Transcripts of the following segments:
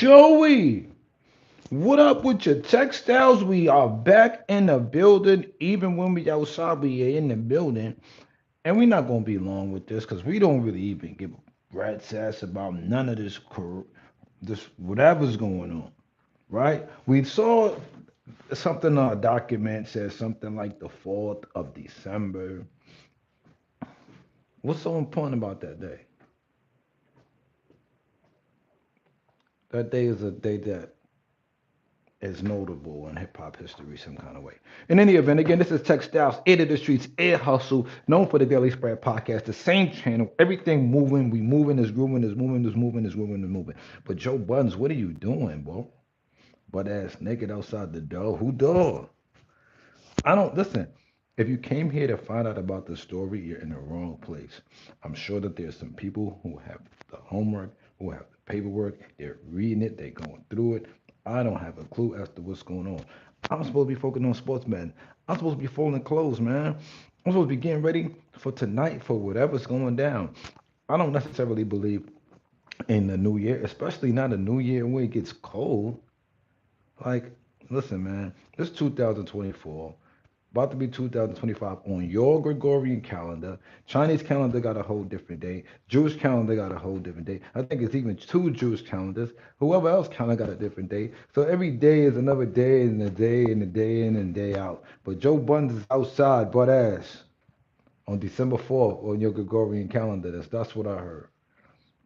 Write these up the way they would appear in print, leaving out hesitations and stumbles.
Joey, what up with your textiles? We are back in the building. Even when we outside, we are in the building. And we're not gonna be long with this because we don't really even give a rat's ass about none of this whatever's going on, right? We saw something on a document says something like the 4th of December. What's so important about that day? That day is a day that is notable in hip hop history some kind of way. In any event, again, this is Textiles, Air to the Streets, Air Hustle, known for the Daily Spread podcast, the same channel, everything moving, we moving, is moving, is moving, is moving, is moving, is moving. But Joe Buttons, what are you doing, bro? Butt ass naked outside the door. Who door? I don't listen. If you came here to find out about the story, you're in the wrong place. I'm sure that there's some people who have the homework, who have the paperwork, they're reading it, they're going through it. I don't have a clue as to what's going on. I'm supposed to be focusing on sports betting. I'm supposed to be folding clothes, man. I'm supposed to be getting ready for tonight for whatever's going down. I don't necessarily believe in the new year, especially not a new year when it gets cold. Like, listen, man, this 2024, about to be 2025 on your Gregorian calendar. Chinese calendar got a whole different day. Jewish calendar got a whole different day. I think it's even two Jewish calendars. Whoever else calendar got a different day. So every day is another day and a day and a day in and day out. But Joe Budden is outside butt ass on December 4th on your Gregorian calendar. That's what I heard.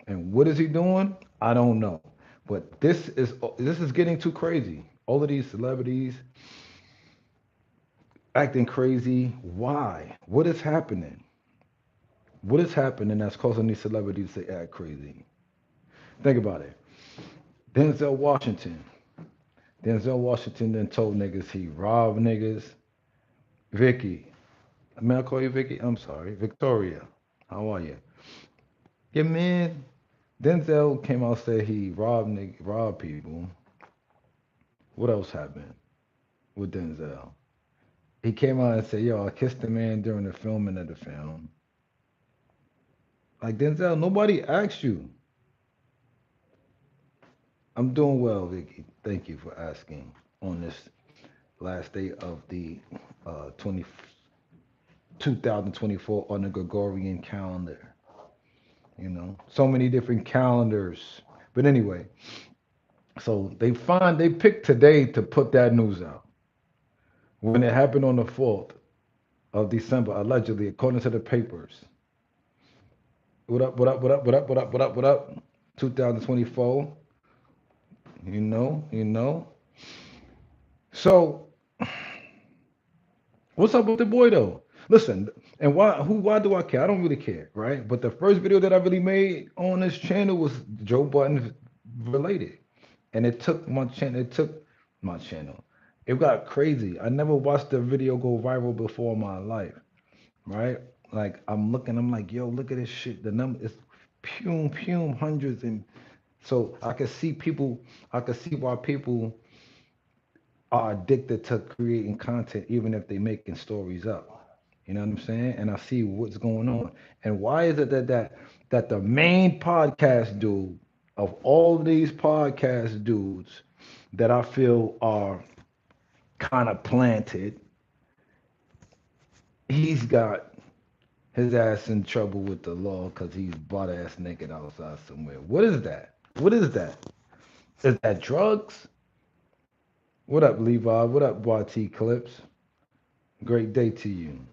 And what is he doing? I don't know. But this is getting too crazy. All of these celebrities acting crazy. Why? What is happening? What is happening that's causing these celebrities to act crazy? Think about it. Denzel Washington. Denzel Washington then told niggas he robbed niggas. Vicky. May I call you Vicky? I'm sorry. Victoria. How are you? Yeah, man. Denzel came out and said he robbed people. What else happened with Denzel? He came out and said, "Yo, I kissed a man during the filming of the film." Like Denzel, nobody asked you. I'm doing well, Vicky. Thank you for asking on this last day of the 2024 on the Gregorian calendar. So many different calendars. But anyway, so they picked today to put that news out when it happened on the 4th of December, allegedly, according to the papers. What up, what up, what up, what up, what up, what up, what up? 2024, you know. So what's up with the boy though? Listen, and why do I care? I don't really care, right? But the first video that I really made on this channel was Joe Budden related. And it took my channel. It got crazy. I never watched a video go viral before in my life, right? Like I'm looking, I'm like, yo, look at this shit. The number is hundreds, and so I could see why people are addicted to creating content, even if they making stories up. You know what I'm saying? And I see what's going on. And why is it that the main podcast dude of all these podcast dudes that I feel are kind of planted, he's got his ass in trouble with the law because he's butt ass naked outside somewhere. What is that? What is that? Is that drugs? What up, Levi? What up, YT Clips? Great day to you.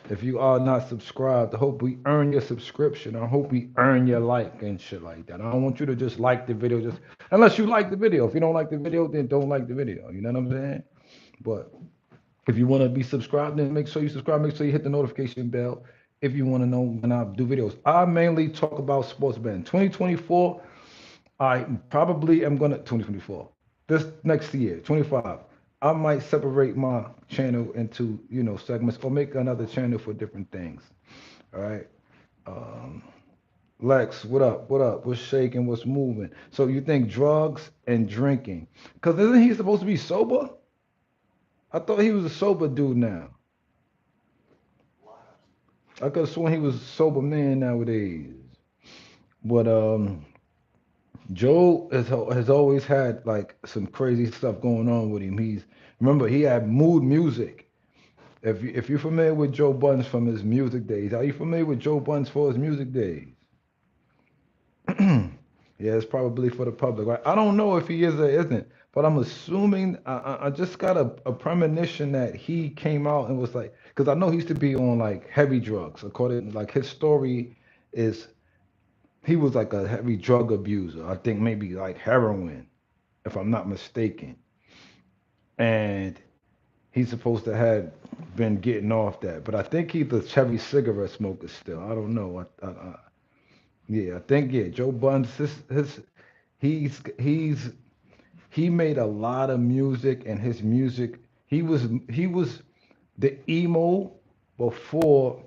If you are not subscribed, I hope we earn your subscription. I hope we earn your like and shit like that. I don't want you to just like the video, just unless you like the video. If you don't like the video, then don't like the video. You know what I'm saying? But if you want to be subscribed, then make sure you subscribe. Make sure you hit the notification bell if you want to know when I do videos. I mainly talk about sports betting. 2024, I probably am gonna 2024. This next year, 25. I might separate my channel into segments or make another channel for different things. All right. Um, Lex, what up? What up? What's shaking? What's moving? So you think drugs and drinking? Because isn't he supposed to be sober? I thought he was a sober dude now. I could have sworn he was a sober man nowadays. But Joe has always had like some crazy stuff going on with him. Remember he had mood music. If you're familiar with Joe Buttons from his music days, are you familiar with Joe Buttons for his music days? Yeah, it's probably for the public, right? I don't know if he is or isn't, but I'm assuming I just got a premonition that he came out and was like, because I know he used to be on like heavy drugs. According like his story is he was like a heavy drug abuser. I think maybe like heroin, if I'm not mistaken. And he's supposed to have been getting off that, but I think he's a heavy cigarette smoker still. I don't know. Yeah, I think yeah. Joe Buttons, he's he made a lot of music, and his music he was the emo before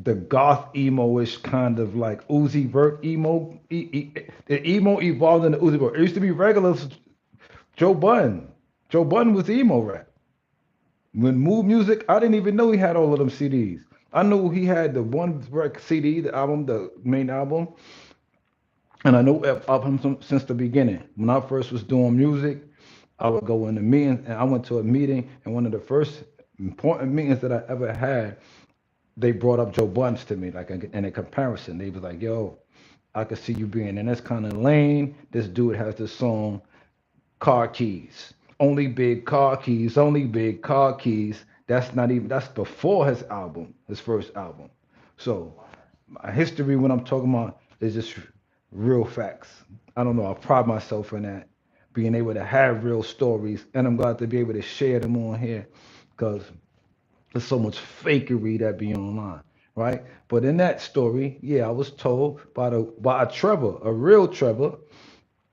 the goth emo-ish kind of like Uzi Vert emo. The emo evolved into Uzi Vert. It used to be regular Joe Budden. Joe Budden was emo rap. When Move Music, I didn't even know he had all of them CDs. I knew he had the one CD, the album, the main album, and I know of him since the beginning. When I first was doing music, I would go in a meeting, and I went to a meeting, and one of the first important meetings that I ever had, they brought up Joe Buttons to me, like in a comparison. They was like, "Yo, I could see you being in this kind of lane. This dude has this song, Car Keys, only big car keys, only big car keys." That's not even that's before his album, his first album. So my history when I'm talking about is just real facts. I don't know. I pride myself in that, being able to have real stories, and I'm glad to be able to share them on here, because there's so much fakery that be online, right? But in that story, yeah, I was told by a Trevor, a real Trevor,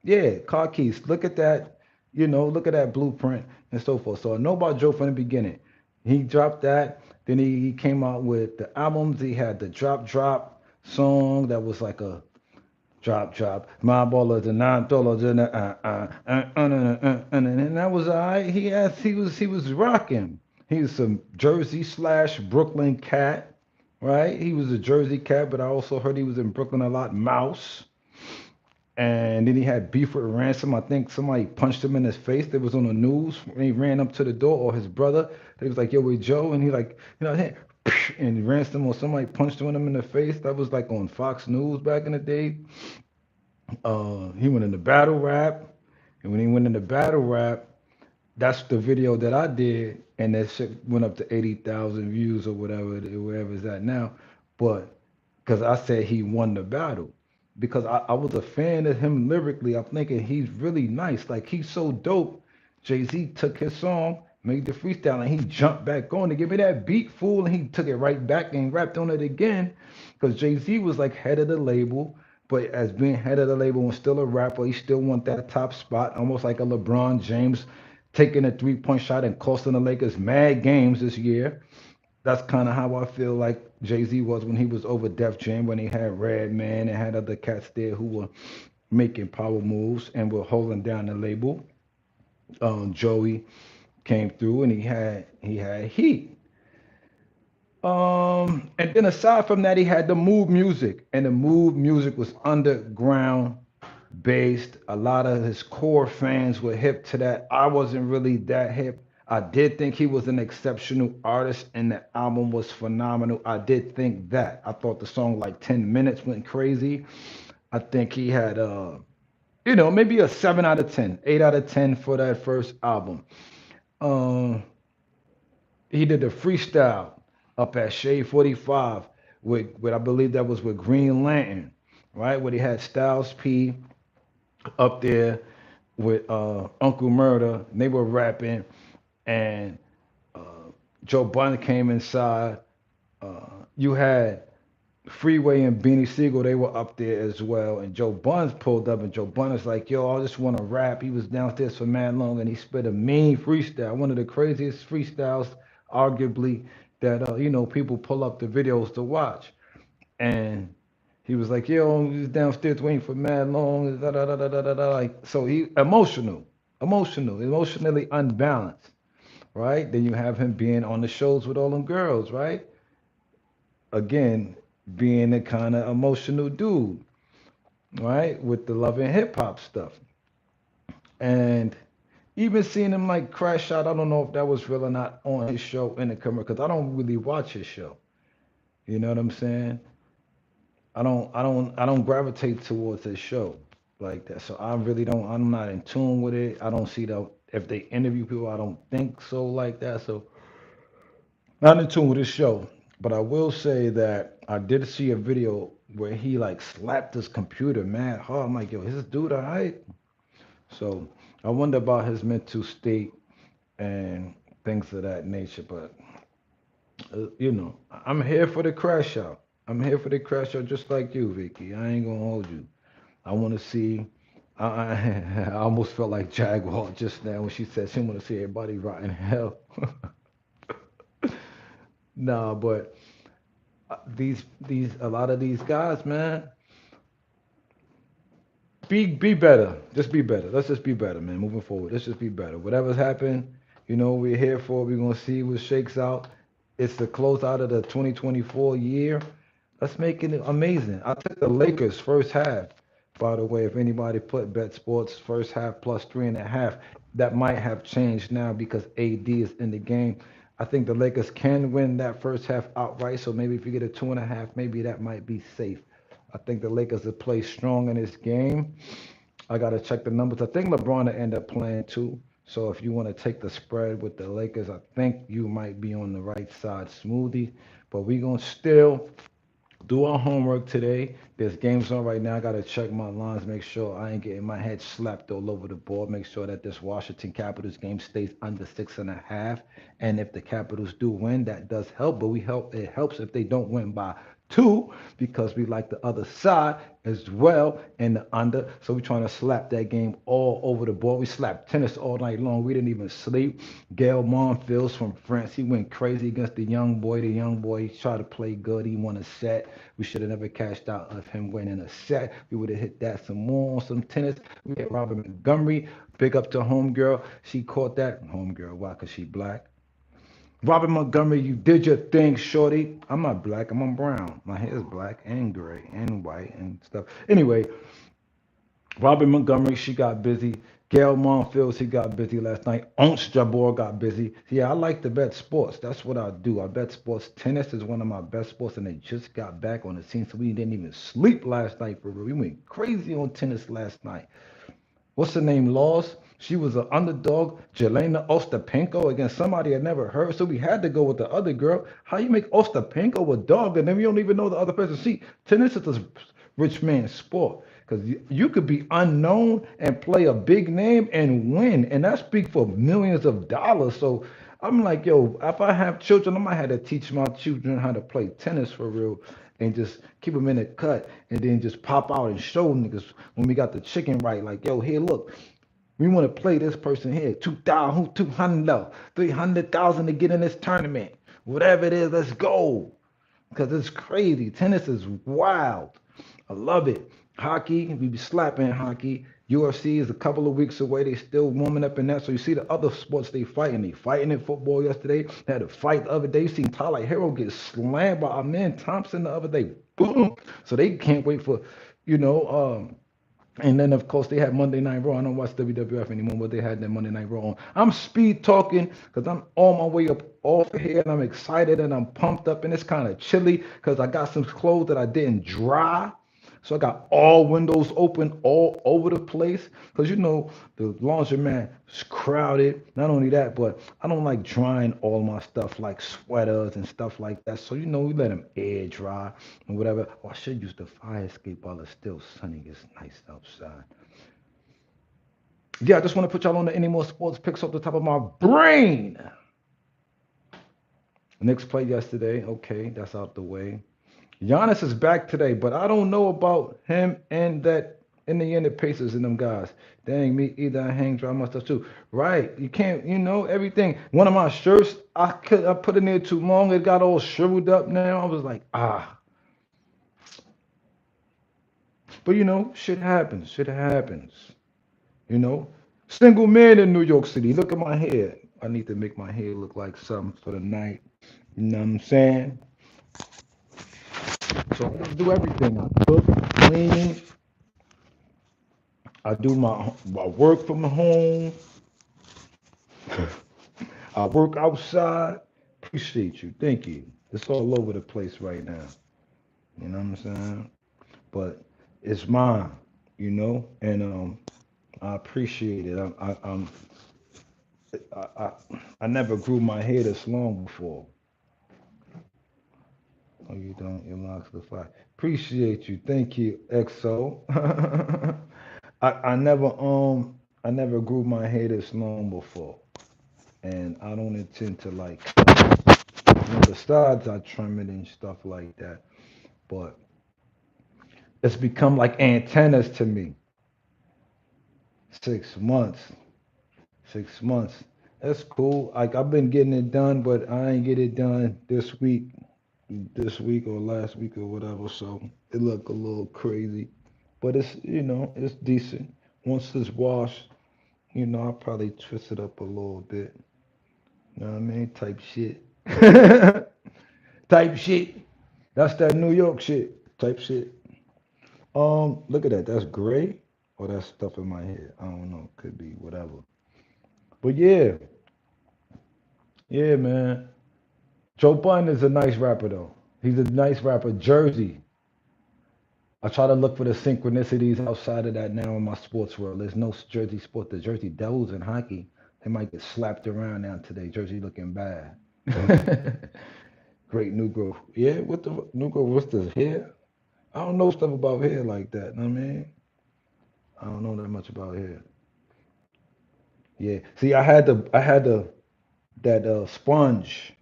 yeah, car keys. Look at that, look at that blueprint and so forth. So I know about Joe from the beginning. He dropped that. Then he came out with the albums. He had the Drop song that was like a drop. My ballers and $9 and that was all right. He was rocking. He was some Jersey slash Brooklyn cat, right? He was a Jersey cat, but I also heard he was in Brooklyn a lot. Mouse. And then he had beef with Ransom. I think somebody punched him in his face. That was on the news when he ran up to the door, or his brother. They was like, "Yo, with Joe," and he like, hey, and Ransom or somebody punched him in the face. That was like on Fox News back in the day. He went into battle rap, and when he went into battle rap, that's the video that I did, and that shit went up to 80,000 views or wherever it's at now. But because I said he won the battle, because I was a fan of him lyrically. I'm thinking he's really nice, like he's so dope. Jay Z took his song, made the freestyle, and he jumped back on to give me that beat, fool, and he took it right back and rapped on it again. Because Jay Z was like head of the label, but as being head of the label and still a rapper, he still want that top spot, almost like a LeBron James taking a 3-point shot and costing the Lakers mad games this year. That's kind of how I feel like Jay Z was when he was over Def Jam, when he had Redman and had other cats there who were making power moves and were holding down the label. Joey came through and he had heat. And then aside from that, he had the move music, and the move music was underground based. A lot of his core fans were hip to that. I wasn't really that hip. I did think he was an exceptional artist, and the album was phenomenal. I did think that. I thought the song like 10 minutes went crazy. I think he had maybe a 7 out of 10, 8 out of 10 for that first album. Um, he did the freestyle up at Shade 45 with I believe that was with Green Lantern, right? Where he had Styles P up there with Uncle Murder. And they were rapping, and Joe Budden came inside. You had Freeway and Beanie Siegel, they were up there as well. And Joe Buns pulled up, and Joe Buns like, "Yo, I just want to rap." He was downstairs for mad long, and he spit a mean freestyle, one of the craziest freestyles, arguably, that people pull up the videos to watch. And he was like, "Yo, he was downstairs waiting for mad long." Da, da, da, da, da, da, da. Like, so he emotionally unbalanced, right? Then you have him being on the shows with all them girls, right? Again, being a kind of emotional dude. right? With the love and hip hop stuff. And even seeing him like crash out, I don't know if that was real or not on his show in the camera because I don't really watch his show. You know what I'm saying? I don't gravitate towards his show like that. So I really don't. I'm not in tune with it. I don't see the if they interview people. I don't think so like that. So not in tune with his show. But I will say that I did see a video where he like slapped his computer mad hard. I'm like, yo, is this dude alright? So I wonder about his mental state and things of that nature. But I'm here for the crash out. I'm here for the crash out, just like you, Vicky. I ain't gonna hold you. I want to see. I almost felt like Jaguar just now when she said she want to see everybody rot in hell. Nah, but these a lot of these guys, man, be better. Just be better. Let's just be better, man. Moving forward, let's just be better. Whatever's happened, we're here for. We're gonna see what shakes out. It's the close out of the 2024 year. Let's make it amazing. I took the Lakers first half. By the way, if anybody put bet sports first half plus 3.5, that might have changed now because AD is in the game. I think the Lakers can win that first half outright. So maybe if you get a 2.5, maybe that might be safe. I think the Lakers have played strong in this game. I gotta check the numbers. I think LeBron will end up playing too. So if you want to take the spread with the Lakers, I think you might be on the right side, smoothie. But we gonna still do our homework today. There's games on right now. I gotta check my lines, make sure I ain't getting my head slapped all over the board. Make sure that this Washington Capitals game stays under 6.5. And if the Capitals do win, that does help. But we help. It helps if they don't win by two because we like the other side as well in the under. So we're trying to slap that game all over the board. We slapped tennis all night long. We didn't even sleep. Gail Monfils from France, he went crazy against the young boy. The young boy he tried to play good. He won a set. We should have never cashed out of him winning a set. We would have hit that some more on some tennis. We hit Robert Montgomery. Big up to homegirl. She caught that. Homegirl, why? Because she black. Robert Montgomery, you did your thing, shorty. I'm not black, I'm brown. My hair is black and gray and white and stuff. Anyway, Robert Montgomery, she got busy. Gail Monfils, he got busy last night. Once Jabor got busy. Yeah, I like to bet sports. That's what I do. I bet sports. Tennis is one of my best sports, and they just got back on the scene, so we didn't even sleep last night for real. We went crazy on tennis last night. What's her name, lost. She was an underdog, Jelena Ostapenko, against somebody I never heard. So we had to go with the other girl. How you make Ostapenko a dog and then we don't even know the other person? See, tennis is a rich man's sport because you could be unknown and play a big name and win, and that speaks for millions of dollars. So I'm like, yo, if I have children, I might have to teach my children how to play tennis for real and just keep them in the cut and then just pop out and show niggas when we got the chicken right. Like, yo, here, look, we want to play this person here. 2,000, 200, 300,000 to get in this tournament. Whatever it is, let's go. Because it's crazy. Tennis is wild. I love it. Hockey, we be slapping hockey. UFC is a couple of weeks away. They still warming up in that. So you see the other sports they fighting. They fighting in football yesterday. They had a fight the other day. You seen Tyler Hero get slammed by our man Thompson the other day. Boom. So they can't wait for, you know, and then of course they had Monday Night Raw. I don't watch WWF anymore, but they had that Monday Night Raw on. I'm speed talking because I'm on my way up off here and I'm excited and I'm pumped up and it's kind of chilly because I got some clothes that I didn't dry. So I got all windows open all over the place because the laundromat is crowded. Not only that, but I don't like drying all my stuff like sweaters and stuff like that. So we let them air dry and whatever. Oh, I should use the fire escape while it's still sunny. It's nice outside. Yeah, I just want to put y'all on the any more sports picks off the top of my brain. Knicks played yesterday. Okay, that's out the way. Giannis is back today, but I don't know about him and that Indiana Pacers and them guys. Dang, me either. I hang dry my stuff too. Right. You can't, everything. One of my shirts, I put in there too long. It got all shriveled up now. I was like, ah. But shit happens. Shit happens. You know? Single man in New York City. Look at my hair. I need to make my hair look like something for the night. You know what I'm saying? So I do everything. I cook, clean, I work from home. I work outside. Appreciate you. Thank you. It's all over the place right now. You know what I'm saying? But it's mine, and I appreciate it. I, I, I never grew my hair this long before. Oh, you don't. Your locks look fine. Appreciate you. Thank you, XO. I never grew my hair this long before, and I don't intend to like. Besides, I trim it and stuff like that, but it's become like antennas to me. 6 months. 6 months. That's cool. Like I've been getting it done, but I ain't get it done this week or last week or whatever. So it look a little crazy, but it's decent. Once it's washed, I'll probably twist it up a little bit. You know what I mean? Type shit. Type shit. That's that New York shit. Type shit. Look at that. That's gray, or that's stuff in my head. I don't know. Could be whatever. But yeah, yeah, man. Joe Budden is a nice rapper though. He's a nice rapper. Jersey. I try to look for the synchronicities outside of that now in my sports world. There's no Jersey sport. The Jersey Devils in hockey, they might get slapped around now today. Jersey looking bad. Great new growth. Yeah, what the new growth? What's the hair? I don't know stuff about hair like that. Know what I mean, I don't know that much about hair. Yeah. See, I had the that sponge,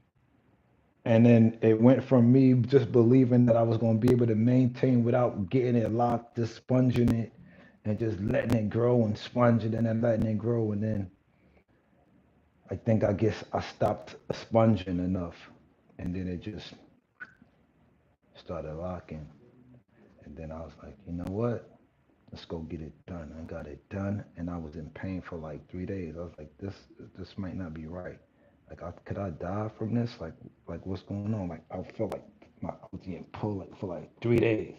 and then it went from me just believing that I was gonna be able to maintain without getting it locked, just sponging it and just letting it grow and sponging and then letting it grow, and then I guess I stopped sponging enough, and then it just started locking, and then I was like, you know what? Let's go get it done. I got it done, and I was in pain for like 3 days. I was like, this might not be right. Like, could I die from this? Like what's going on? Like, I felt like I was getting pulled like for like 3 days.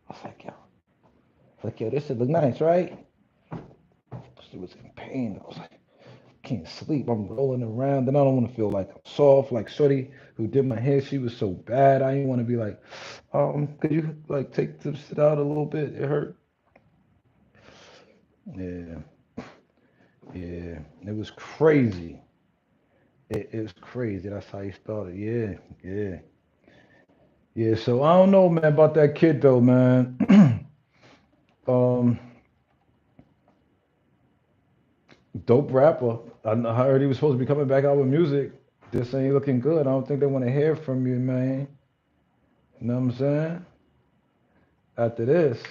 I was like, yo, this should look nice, right? She was in pain. I was like, can't sleep. I'm rolling around. Then I don't want to feel like I'm soft. Like Shorty who did my hair, she was so bad. I didn't want to be like, could you like take this shit out a little bit? It hurt. Yeah, yeah. It was crazy. It was crazy. That's how he started. Yeah, yeah, yeah. So I don't know, man, about that kid though, man. um, Dope rapper. I heard he was supposed to be coming back out with music. This ain't looking good. I don't think they want to hear from you, man. You know what I'm saying? After this,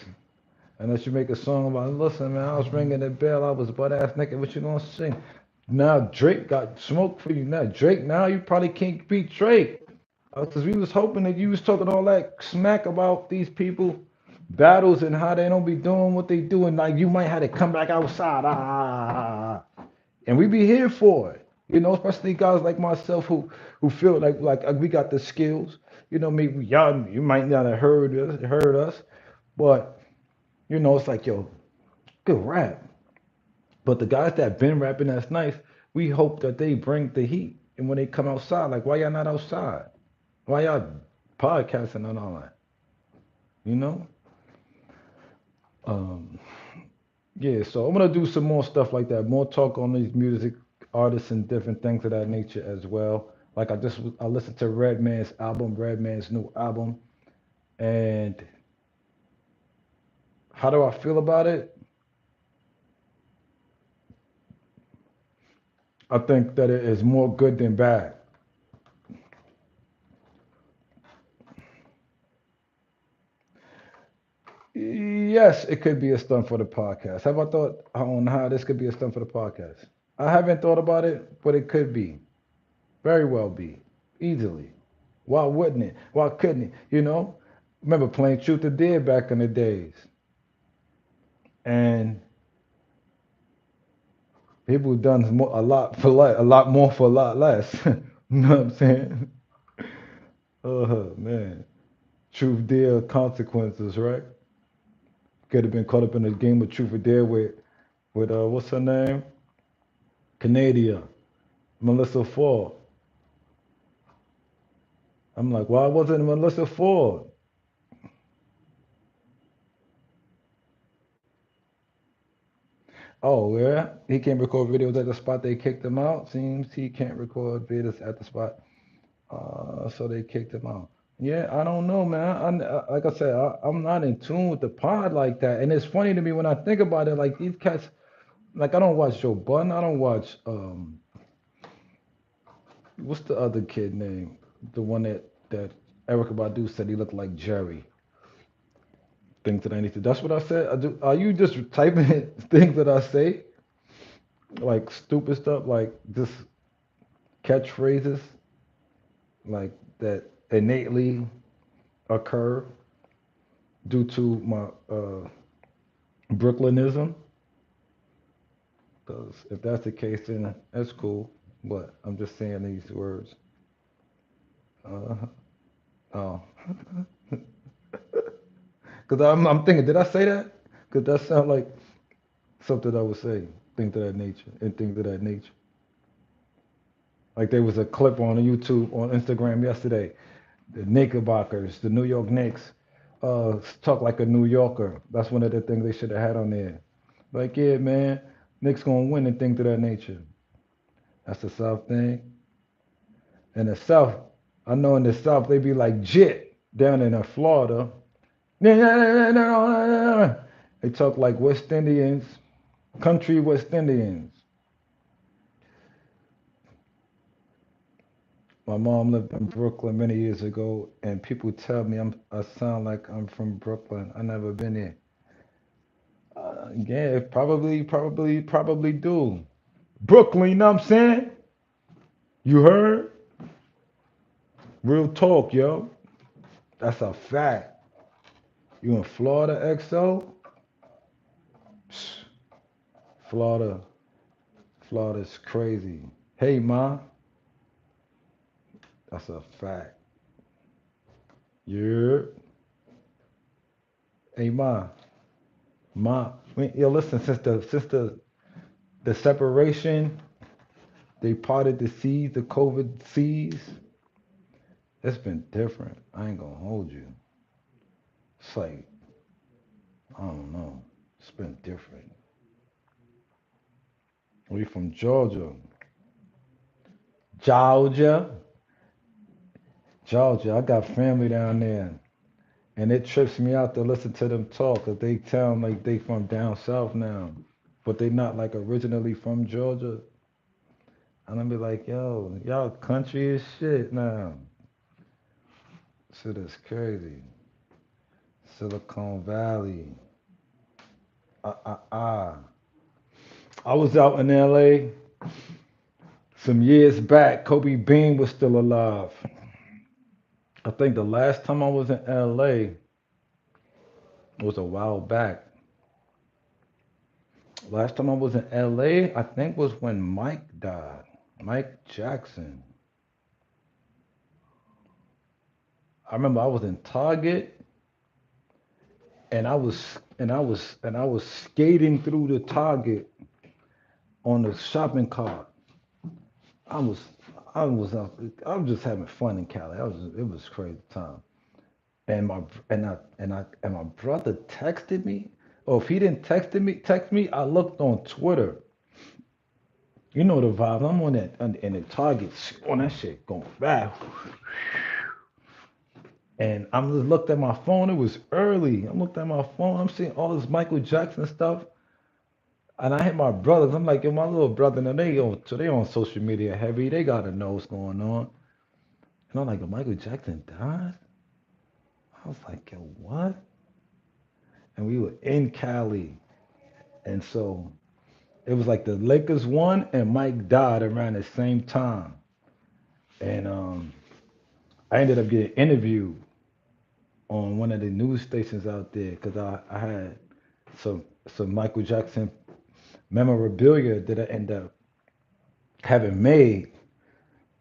unless you make a song about, listen, man, I was ringing the bell, I was butt ass naked. What you gonna sing? Now Drake got smoke for you. Now Drake, now you probably can't beat Drake. Because we was hoping that you was talking all that smack about these people battles and how they don't be doing what they do, and like you might have to come back outside. And we be here for it. Especially guys like myself who feel like we got the skills. Maybe y'all you might not have heard us, but it's like yo, good rap. But the guys that been rapping that's nice, we hope that they bring the heat. And when they come outside, like why y'all not outside? Why y'all podcasting and all that? You know? Um, yeah, so I'm gonna do some more stuff like that, more talk on these music artists and different things of that nature as well. Like I listened to Redman's new album, and how do I feel about it? I think that it is more good than bad. Yes, it could be a stunt for the podcast. Have I thought on how this could be a stunt for the podcast? I haven't thought about it, but it could be. Very well be. Easily. Why wouldn't it? Why couldn't it? Remember playing Truth or Dare back in the days. And people done a lot for a lot more for a lot less. You know what I'm saying? Oh man. Truth, Dare, consequences, right? Could have been caught up in a game of truth or dare with what's her name? Canada, Melissa Ford. I'm like, why wasn't Melissa Ford? Oh, yeah, he can't record videos at the spot they kicked him out. Seems he can't record videos at the spot, so they kicked him out. Yeah, I don't know, man. Like I said, I'm not in tune with the pod like that, and it's funny to me when I think about it. Like these cats, like I don't watch Joe Budden. I don't watch what's the other kid name? The one that Erica Badu said he looked like Jerry. Things that I need to. That's what I said. Are you just typing things that I say, like stupid stuff, like just catchphrases, like that innately occur due to my Brooklynism? Because if that's the case, then that's cool. But I'm just saying these words. Uh, oh, because I'm thinking, did I say that? Because that sounds like something I would say. Things of that nature and things of that nature. Like there was a clip on YouTube, on Instagram yesterday. The Knickerbockers, the New York Knicks, talk like a New Yorker. That's one of the things they should have had on there. Like, yeah, man, Knicks gonna win and things of that nature. That's the South thing. In the South, I know in the South they be like jit down in Florida. They talk like West Indians, country West Indians. My mom lived in Brooklyn many years ago, and people tell me I sound like I'm from Brooklyn. I never been there. Yeah, probably do. Brooklyn, you know what I'm saying? You heard? Real talk, yo. That's a fact. You in Florida, XO? Florida, Florida's crazy. Hey, ma, that's a fact. Yeah. Hey, ma. Yo, listen. Since the separation, they parted the seas, the COVID seas. It's been different. I ain't gonna hold you. It's like I don't know. It's been different. We from Georgia. Georgia. Georgia. I got family down there. And it trips me out to listen to them talk, 'cause they sound like they from down south now. But they not like originally from Georgia. And I'm be like, yo, y'all country as shit now. Shit is crazy. Silicon Valley. Ah. I was out in LA some years back. Kobe Bean was still alive. I think the last time I was in LA was a while back. Last time I was in LA, I think was when Mike died. Mike Jackson. I remember I was in Target and I was skating through the Target on the shopping cart. I was I was just having fun in Cali. It was a crazy time. And my brother texted me. Or if he didn't text me, I looked on Twitter. You know the vibe. I'm on that in the Target on that shit going fast. And I'm just looked at my phone. It was early. I looked at my phone. I'm seeing all this Michael Jackson stuff. And I hit my brothers. I'm like, yo, my little brother, now they on social media heavy. They gotta know what's going on. And I'm like, yo, Michael Jackson died? I was like, yo, what? And we were in Cali. And so it was like the Lakers won and Mike died around the same time. And I ended up getting interviewed on one of the news stations out there because I had some Michael Jackson memorabilia that I ended up having made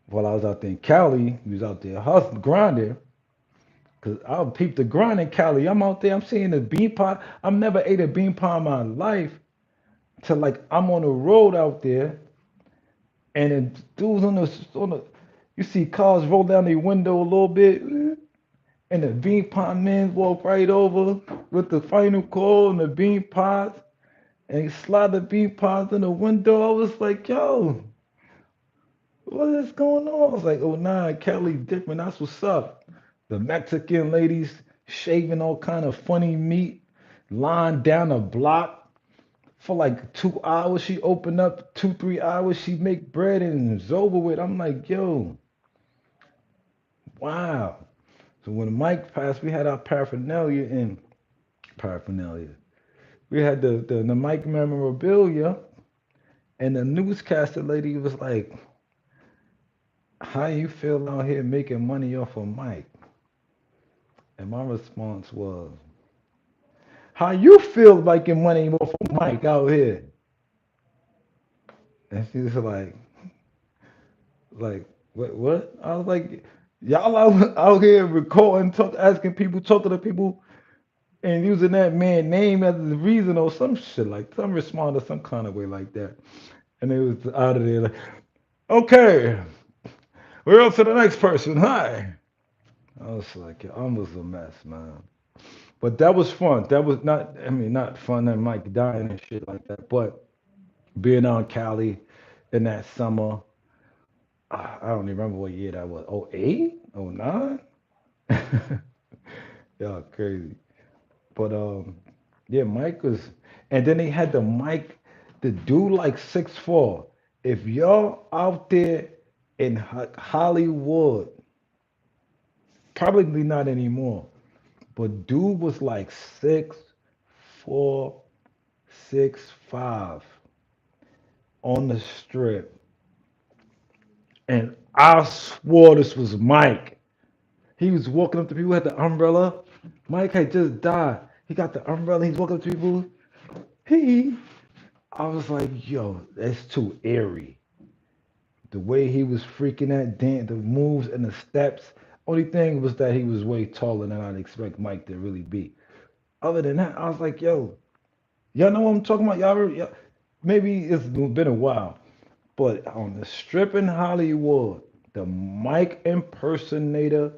while I was out there in Cali. He was out there hustling, grinding, Cause I'll peep the grind in Cali. I'm out there. I'm seeing the bean pie. I've never ate a bean pie in my life till like I'm on the road out there, and then dudes on the, you see cars roll down their window a little bit, and the bean pie men walk right over with the final call and the bean pies, and he slide the bean pies in the window. I was like, yo, what is going on? I was like, oh nah, Cali different. That's what's up. The Mexican ladies shaving all kind of funny meat, lying down a block for like 2 hours. She open up 2, 3 hours. She make bread and it's over with. I'm like, yo, wow. So when Mike passed, we had our paraphernalia in paraphernalia. We had the Mike memorabilia, and the newscaster lady was like, "How you feel out here making money off of Mike?" And my response was, "How you feel making money off of Mike out here?" And she was like, what? I was like, y'all out here recording, asking people, talking to people, and using that man name as the reason or some shit like some respond to some kind of way like that. And it was out of there like, okay, we're on to the next person. Hi. I was like, I was a mess, man. But that was fun. That was not, I mean, not fun and Mike dying and shit like that. But being on Cali in that summer, I don't even remember what year that was. Oh 08? Oh 09? Yeah, crazy. But yeah, Mike was, and then they had the Mike, the dude like 6'4". If y'all out there in Hollywood, probably not anymore, but dude was like 6'4", 6'5" on the strip, and I swore this was Mike. He was walking up to people with the umbrella. Mike had just died. He got the umbrella. He's walking up to people. He I was like, yo, that's too airy. The way he was freaking that dance, the moves and the steps. Only thing was that he was way taller than I'd expect Mike to really be. Other than that, I was like, yo, y'all know what I'm talking about? Y'all maybe it's been a while, but on the strip in Hollywood, the Mike impersonator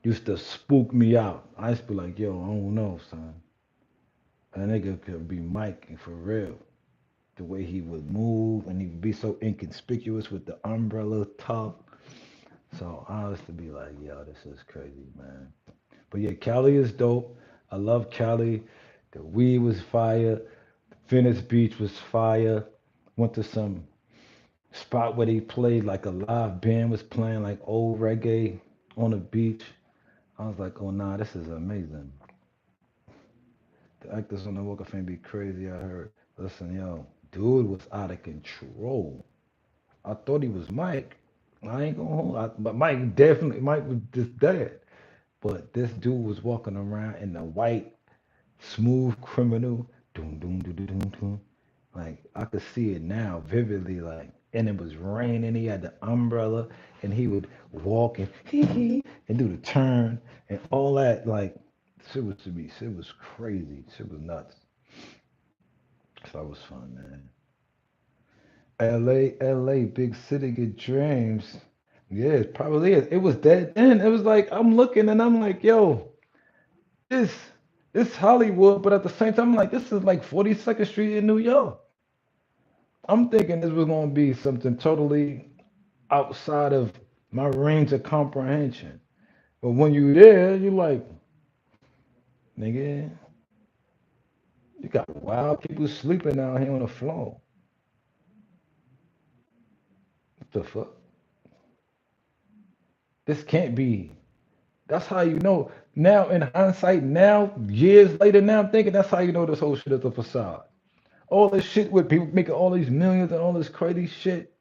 used to spook me out. I used to be like, yo, I don't know, son. That nigga could be Mike for real. The way he would move and he would be so inconspicuous with the umbrella top. So I used to be like, yo, this is crazy, man. But yeah, Cali is dope. I love Cali. The weed was fire. Venice Beach was fire. Went to some spot where they played like a live band was playing like old reggae on the beach. I was like, oh nah, this is amazing. The actors on the Walk of Fame be crazy, I heard. Listen, yo, dude was out of control. I thought he was Mike. I ain't gonna hold. But Mike was just dead. But this dude was walking around in the white, smooth criminal. Doom, doom, doom, doom, doom, doom. Like I could see it now vividly. Like, and it was raining. He had the umbrella, and he would walk and and do the turn and all that. Like, shit was crazy. Shit was nuts. So that was fun, man. LA, big city, get dreams. Yeah, it probably is. It was dead end. It was like I'm looking and I'm like, yo, this this Hollywood, but at the same time, I'm like, this is like 42nd Street in New York. I'm thinking this was gonna be something totally outside of my range of comprehension. But when you there, you like, nigga, you got wild people sleeping out here on the floor. What the fuck? This can't be. That's how you know. Now, in hindsight, now, years later, now I'm thinking that's how you know this whole shit is a facade. All this shit with people making all these millions and all this crazy shit.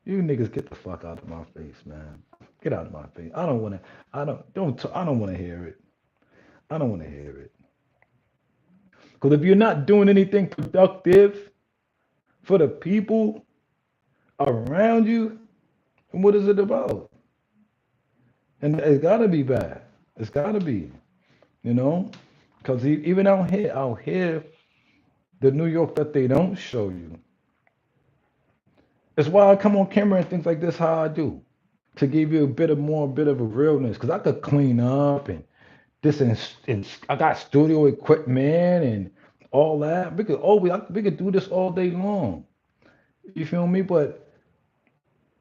You niggas get the fuck out of my face, man. Get out of my face. I don't want to. I don't want to hear it. I don't want to hear it. Because if you're not doing anything productive for the people around you, then what is it about? And it's gotta be bad. It's gotta be, you know, because even out here, the New York that they don't show you. It's why I come on camera and things like this how I do to give you a bit of more, bit of a realness. Because I could clean up and this and I got studio equipment and all that. We could do this all day long. You feel me? But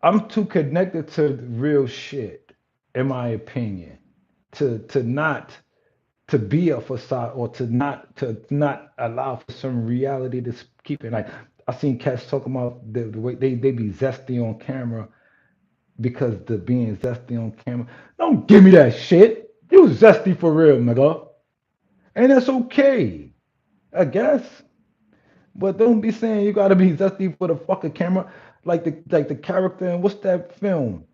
I'm too connected to real shit, in my opinion, to not to be a facade or to not allow for some reality to keep it. Like I seen cats talking about the way they be zesty on camera because the being zesty on camera. Don't give me that shit. You zesty for real, nigga. And that's okay, I guess. But don't be saying you gotta be zesty for the fucking camera, like the character in what's that film?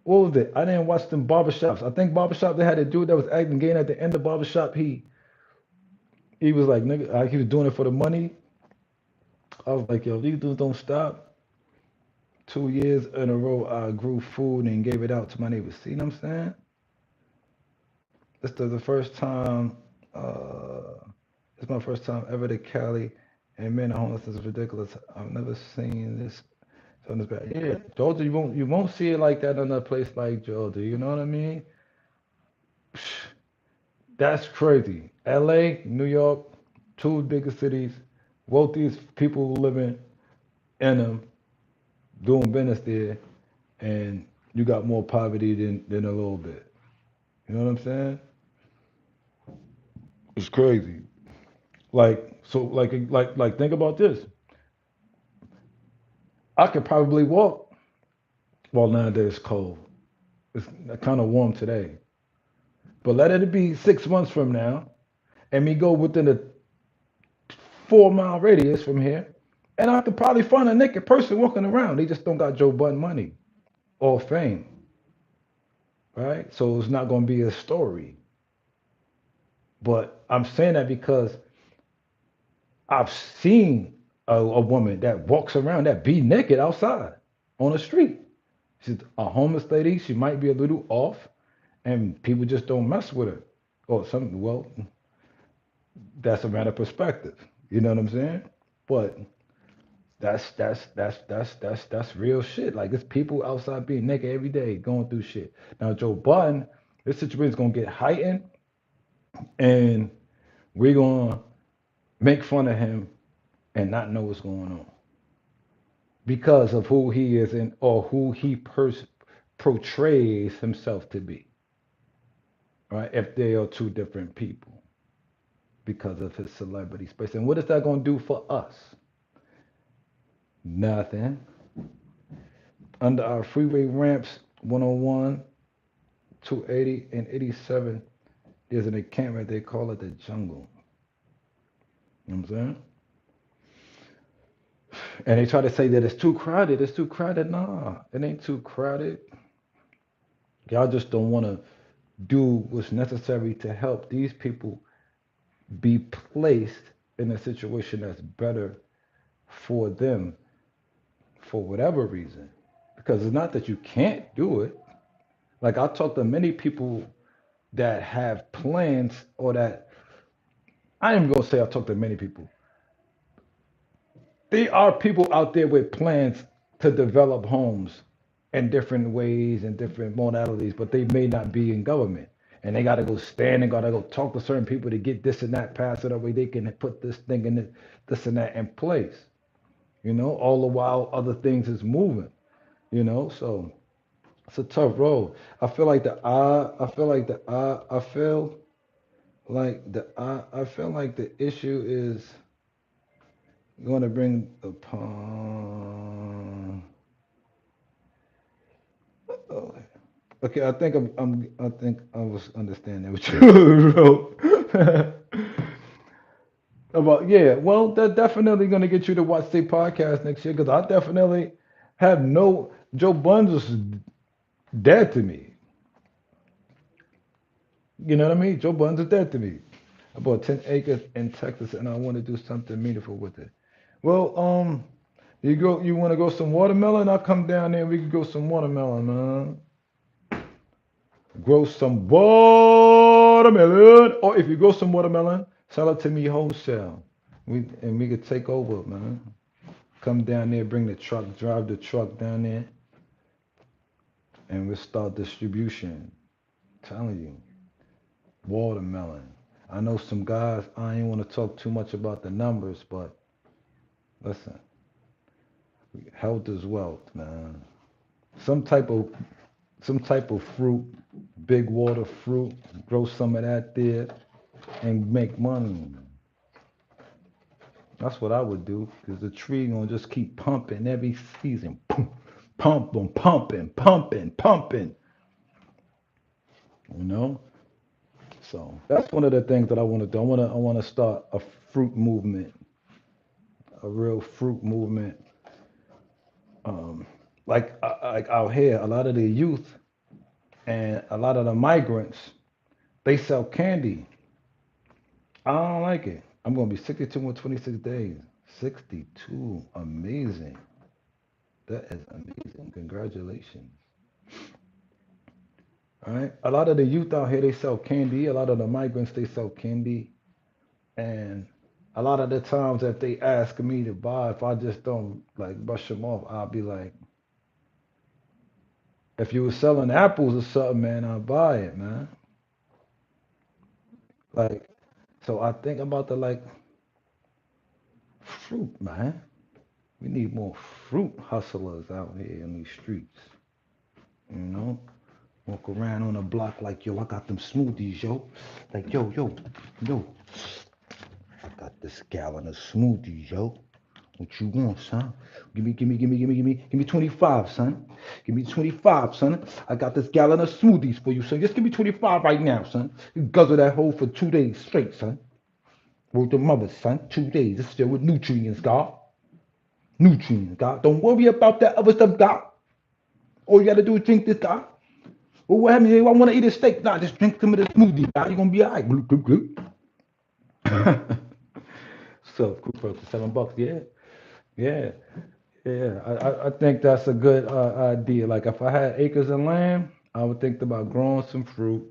What was it? I didn't watch them barbershops. I think barbershop they had a dude that was acting gay, and at the end of barbershop he was like nigga, like he was doing it for the money. I was like, yo, these dudes don't stop. 2 years in a row, I grew food and gave it out to my neighbors. See what I'm saying? This is the first time. Uh, it's my first time ever to Cali, and man, the homelessness is ridiculous. I've never seen this. So this bad. Yeah, Georgia, you won't see it like that in a place like Georgia. You know what I mean? That's crazy. L.A., New York, two biggest cities, wealthiest people living in them, doing business there, and you got more poverty than a little bit. You know what I'm saying? It's crazy. Like think about this. I could probably walk. Well, nowadays it's cold. It's kind of warm today. But let it be 6 months from now, and me go within a 4 mile radius from here, and I could probably find a naked person walking around. They just don't got Joe Budden money or fame, right? So it's not going to be a story. But I'm saying that because I've seen a woman that walks around that be naked outside on the street. She's a homeless lady. She might be a little off, and people just don't mess with her. Or something. Well, that's a matter of perspective. You know what I'm saying? But that's real shit. Like it's people outside being naked every day, going through shit. Now Joe Budden, this situation's gonna get heightened, and we're gonna make fun of him and not know what's going on because of who he is and or who he portrays himself to be. Right? If they are two different people because of his celebrity space. And what is that gonna do for us? Nothing. Under our freeway ramps, 101, 280, and 87, there's an encampment. They call it the jungle. You know what I'm saying? And they try to say that it's too crowded. It's too crowded. Nah, it ain't too crowded. Y'all just don't want to do what's necessary to help these people be placed in a situation that's better for them for whatever reason. Because it's not that you can't do it. Like I talk to many people that have plans or that I am gonna say I talk to many people. There are people out there with plans to develop homes in different ways and different modalities, but they may not be in government. And they gotta go stand and gotta go talk to certain people to get this and that passed so that way they can put this thing and this and that in place. All the while other things is moving, so it's a tough road. I feel like I feel like the issue is going to bring upon. Oh, okay, I think I was understanding what you wrote. About yeah, well, they're definitely going to get you to watch the podcast next year because I definitely have no Joe Buns is dead to me. You know what I mean? Joe Buns is dead to me. I bought 10 acres in Texas and I want to do something meaningful with it. Well, you want to go some watermelon? I'll come down there and we can go some watermelon, man. Grow some watermelon, or if you grow some watermelon, sell it to me wholesale. We could take over, man. Come down there, bring the truck, drive the truck down there, and we'll start distribution. Telling you, watermelon. I know some guys. I ain't want to talk too much about the numbers, but listen, health is wealth, man. Some type of some type of fruit, big water fruit. Grow some of that there and make money. That's what I would do, because the tree gonna just keep pumping every season. Pumping, pumping, pumping, pumping. You know? So that's one of the things that I want to do. I wanna start a fruit movement, a real fruit movement. Um, like out here, a lot of the youth and a lot of the migrants, they sell candy. I don't like it. I'm gonna be 62 in 26 days. 62, amazing. That is amazing. Congratulations. All right. A lot of the youth out here, they sell candy. A lot of the migrants, they sell candy. And a lot of the times if they ask me to buy, if I just don't like brush them off, I'll be like, if you were selling apples or something, man, I'll buy it, man. Like, so I think about the like fruit, man. We need more fruit hustlers out here in these streets. You know? Walk around on the block like, yo, I got them smoothies, yo. Like, yo, I got this gallon of smoothies, yo. What you want, son? Give me 25, son. Give me 25, son. I got this gallon of smoothies for you, son. Just give me 25 right now, son. You guzzle that hole for 2 days straight, son. Word to mother, son. 2 days. It's filled with nutrients, God. Nutrients, God. Don't worry about that other stuff, God. All you gotta do is drink this, God. Well, what happens if I want to eat a steak? Nah, just drink some of this smoothie, God. You're gonna be all right. Gloop, gloop, gloop. So, cool for $7. Yeah, yeah. Yeah, I think that's a good idea. Like if I had acres of land, I would think about growing some fruit.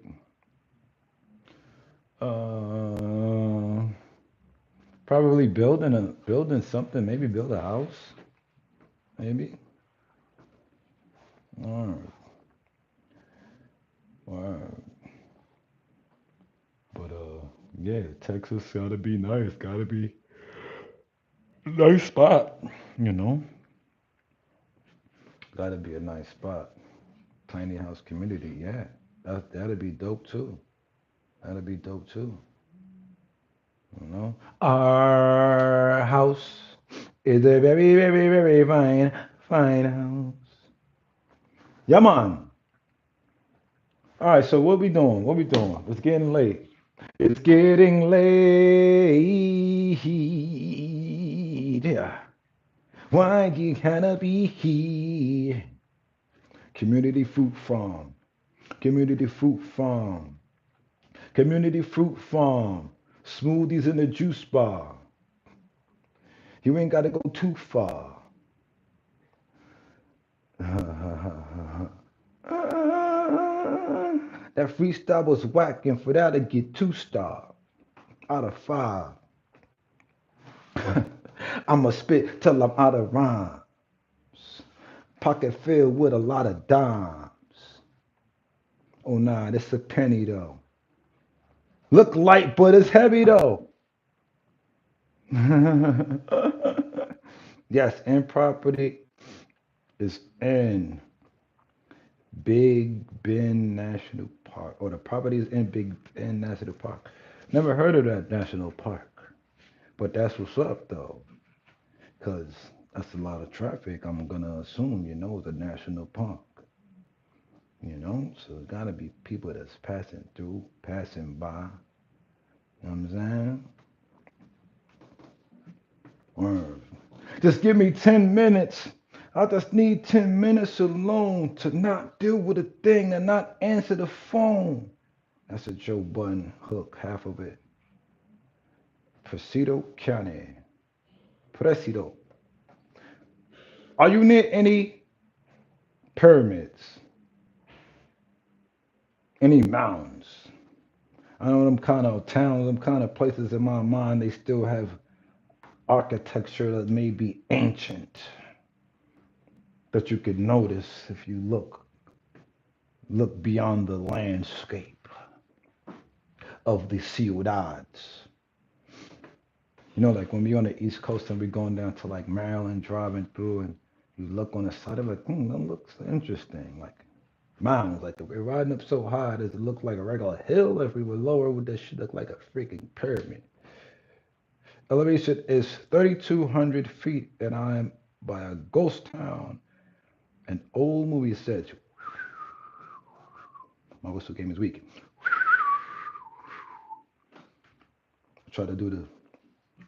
Uh, Probably building something. Maybe build a house. Maybe. All right, all right. But yeah, Texas gotta be nice. Gotta be a nice spot. You know, gotta be a nice spot. Tiny house community. Yeah, that'd be dope too. That'd be dope too. You know, our house is a very, very, very fine, fine house. Yeah, man. All right, so what we doing? What we doing? It's getting late. It's getting late. Yeah. Why you gotta be here? Community fruit farm. Community fruit farm. Community fruit farm. Smoothies in the juice bar. You ain't gotta go too far. That freestyle was whack, and for that to get 2 star out of 5. I'ma spit till I'm out of rhymes. Pocket filled with a lot of dimes. Oh nah, this a penny though. Look light, but it's heavy though. Yes, and property is in Big Bend National Park, or the property is in Big Bend National Park. Never heard of that national park, but that's what's up though, because that's a lot of traffic. I'm gonna assume, it's a national park, so it gotta be people that's passing through, passing by. You know what I'm saying? Word. Just give me 10 minutes. I just need 10 minutes alone to not deal with a thing and not answer the phone. That's a Joe Budden hook, half of it. Presidio County. Presidio. Are you near any pyramids? Any mounds. I know them kind of towns, them kind of places in my mind, they still have architecture that may be ancient that you could notice if you look beyond the landscape of the ciudades. You know, like when we're on the East Coast and we're going down to like Maryland, driving through, and you look on the side of it, that looks interesting. Like mountains, like if we're riding up so high, does it look like a regular hill? If we were lower, would that shit look like a freaking pyramid? Elevation is 3,200 feet, and I am by a ghost town. An old movie set. My whistle game is weak. I try to do the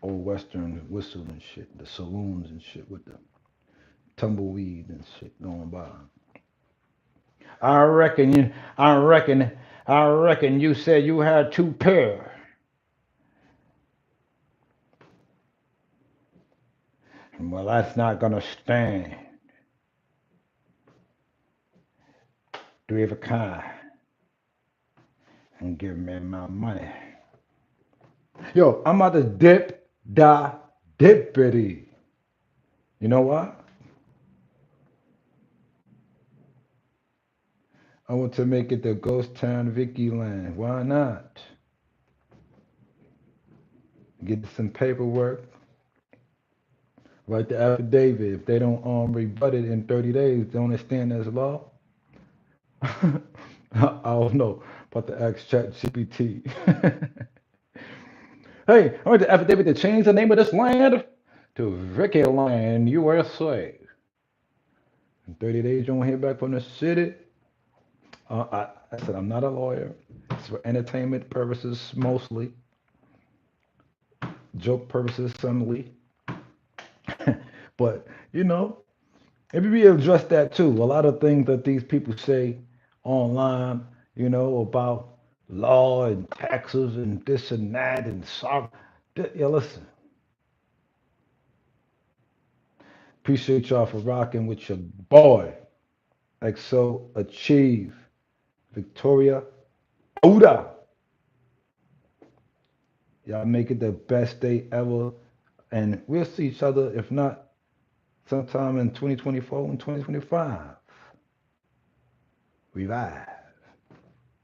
old western whistle and shit, the saloons and shit with the tumbleweed and shit going by. I reckon you. I reckon. I reckon you said you had two pair. Well, that's not gonna stand. Three of a kind, and give me my money. Yo, I'm about to dip, die, dippity. You know what? I want to make it the Ghost Town Vicky Land. Why not? Get some paperwork, write the affidavit. If they don't rebut it in 30 days, don't it stand as law? I don't know. About to ask Chat GPT. Hey, I want the affidavit to change the name of this land to Vicky Land, USA. In 30 days, you don't hear back from the city. I said, I'm not a lawyer. It's for entertainment purposes mostly, joke purposes solely. But, maybe we address that too. A lot of things that these people say online, about law and taxes and this and that and so. Yeah, listen, appreciate y'all for rocking with your boy, XO Achieve, Victoria Oda. Y'all make it the best day ever. And we'll see each other, if not sometime in 2024 and 2025. Revive.